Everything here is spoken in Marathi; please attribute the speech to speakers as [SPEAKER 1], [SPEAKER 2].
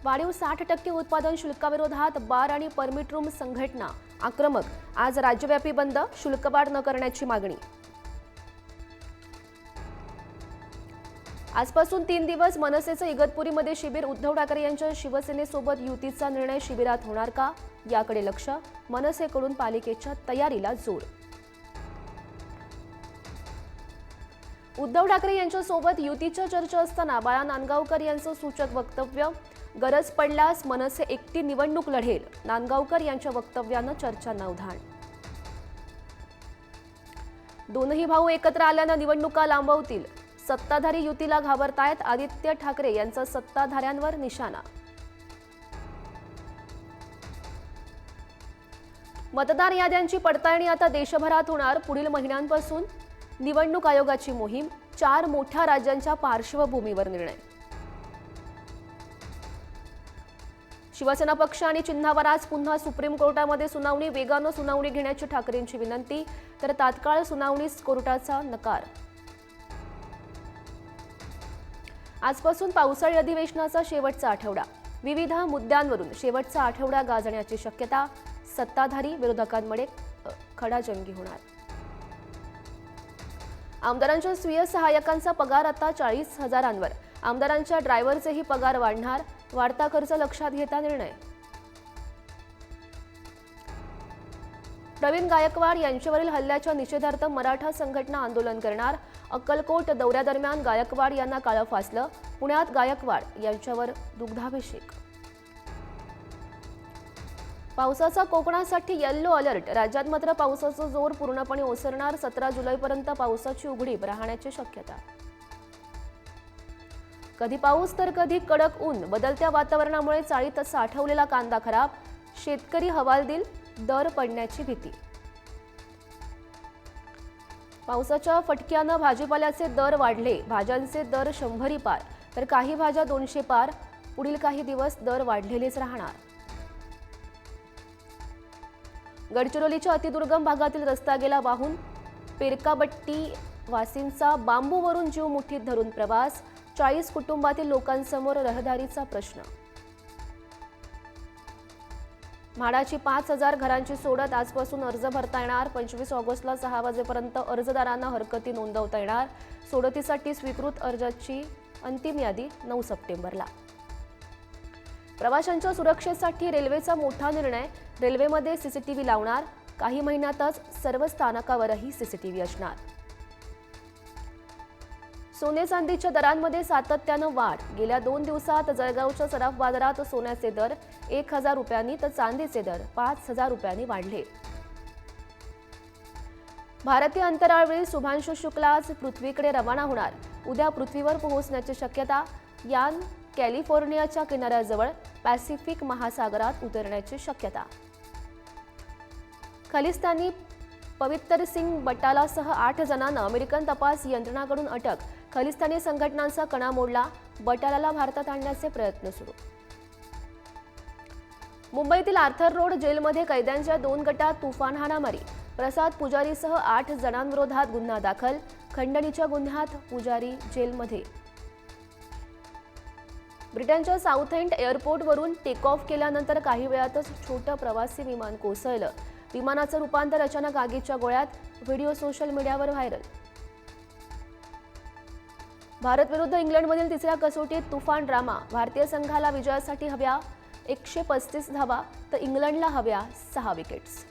[SPEAKER 1] वाढीव 60% उत्पादन शुल्काविरोधात बार आणि परमिट रूम संघटना आक्रमक। आज राज्यव्यापी बंद, शुल्कवाढ न करण्याची मागणी। आजपासून 3 दिवस मनसेचे इगतपुरीमध्ये शिबिर। उद्धव ठाकरे यांच्या शिवसेनेसोबत युतीचा निर्णय शिबिरात होणार का, याकडे लक्ष। मनसेकडून पालिकेच्या तयारीला जोर। उद्धव ठाकरे यांच्यासोबत युतीच्या चर्चा असताना बाळा नांदगावकर यांचं सूचक वक्तव्य। गरज पडल्यास मनसे एकटी निवडणूक लढेल, नांदगावकर यांच्या वक्तव्यानं चर्चांना उधाण। दोनही भाऊ एकत्र आल्यानं निवडणुका लांबवतील, सत्ताधारी युतीला घाबरतायत। आदित्य ठाकरे यांचा सत्ताधाऱ्यांवर निशाणा। मतदार याद्यांची पडताळणी आता देशभरात होणार। पुढील महिन्यांपासून निवडणूक आयोगाची मोहीम। 4 मोठ्या राज्यांच्या पार्श्वभूमीवर निर्णय। शिवसेना पक्ष आणि चिन्हावर आज पुन्हा सुप्रीम कोर्टामध्ये सुनावणी। वेगानं सुनावणी घेण्याची ठाकरेंची विनंती, तर तात्काळ सुनावणीस कोर्टाचा नकार। आजपासून पावसाळी अधिवेशनाचा शेवटचा आठवडा। विविध मुद्द्यांवरून शेवटचा आठवडा गाजण्याची शक्यता। सत्ताधारी विरोधकांमध्ये खडाजंगी होणार। आमदारांच्या स्वीय सहाय्यकांचा पगार आता 40,000 आमदारांच्या ड्रायव्हरचेही पगार वाढणार। वाढता खर्च लक्षात घेता निर्णय। प्रवीण गायकवाड यांच्यावरील हल्ल्याच्या निषेधार्थ मराठा संघटना आंदोलन करणार। अक्कलकोट दौऱ्यादरम्यान गायकवाड यांना काळं फासलं। पुण्यात गायकवाड यांच्यावर दुग्धाभिषेक। पावसाचा कोकणासाठी येल्लो अलर्ट। राज्यात मात्र पावसाचा जोर पूर्णपणे ओसरणार। 17 जुलैपर्यंत पावसाची उघडीप राहण्याची शक्यता। कधी पाऊस तर कधी कडक ऊन। बदलत्या वातावरणामुळे चाळीत साठवलेला कांदा खराब। शेतकरी हवालदिल, दर पडण्याची भीती। पावसाच्या फटक्यानं भाजीपाल्याचे दर वाढले। भाज्यांचे दर 100 पार, तर काही भाज्या 200 पार। पुढील काही दिवस दर वाढलेलेच राहणार। गडचिरोलीच्या अतिदुर्गम भागातील रस्ता गेला वाहून। पेरकाबट्टी वासींचा बांबूवरून जीव मुठीत धरून प्रवास। 40 कुटुंबातील लोकांसमोर रहदारीचा प्रश्न। म्हाडाची 5,000 घरांची सोडत। आजपासून अर्ज भरता येणार। 25 ऑगस्टला 6 वाजेपर्यंत अर्जदारांना हरकती नोंदवता येणार। सोडतीसाठी स्वीकृत अर्जाची अंतिम यादी 9 सप्टेंबरला। प्रवाशांच्या सुरक्षेसाठी रेल्वेचा मोठा निर्णय। रेल्वेमध्ये सीसीटीव्ही लावणार। काही महिन्यातच सर्व स्थानकावरही सीसीटीव्ही असणार। सोने चांदीच्या दरांमध्ये सातत्यानं वाढ। गेल्या 2 दिवसात जळगावच्या सराफ बाजारात सोन्याचे दर 1,000 रुपयांनी तर चांदीचे दर 5,000 रुपयांनी वाढले। भारतीय अंतराळवीर शुभांशु शुक्ला आज पृथ्वीकडे रवाना होणार। उद्या पृथ्वीवर पोहोचण्याची शक्यता। यान कॅलिफोर्नियाच्या किनाऱ्याजवळ पॅसिफिक महासागरात उतरण्याची शक्यता। खलिस्तानी पवित्र सिंग बटालासह 8 जणांना अमेरिकन तपास यंत्रणांकडून अटक। खलिस्तानी संघटनांचा कणा मोडला। बटालाला भारतात आणण्याचे प्रयत्न सुरू। मुंबईतील आर्थर रोड जेलमध्ये कैद्यांच्या 2 गटात तुफान हाणामारी। प्रसाद पुजारीसह 8 जणांविरोधात गुन्हा दाखल। खंडणीच्या गुन्ह्यात पुजारी जेलमध्ये। ब्रिटनच्या साऊथएंड एअरपोर्टवरून टेक ऑफ केल्यानंतर काही वेळातच छोटं प्रवासी विमान कोसळलं। विमानाचं रूपांतर अचानक आगीच्या गोळ्यात। व्हिडिओ सोशल मीडियावर व्हायरल। भारत विरुद्ध इंग्लंडमधील तिसऱ्या कसोटीत तुफान ड्रामा। भारतीय संघाला विजयासाठी हव्या 135 धावा, तर इंग्लंडला हव्या 6 विकेट्स।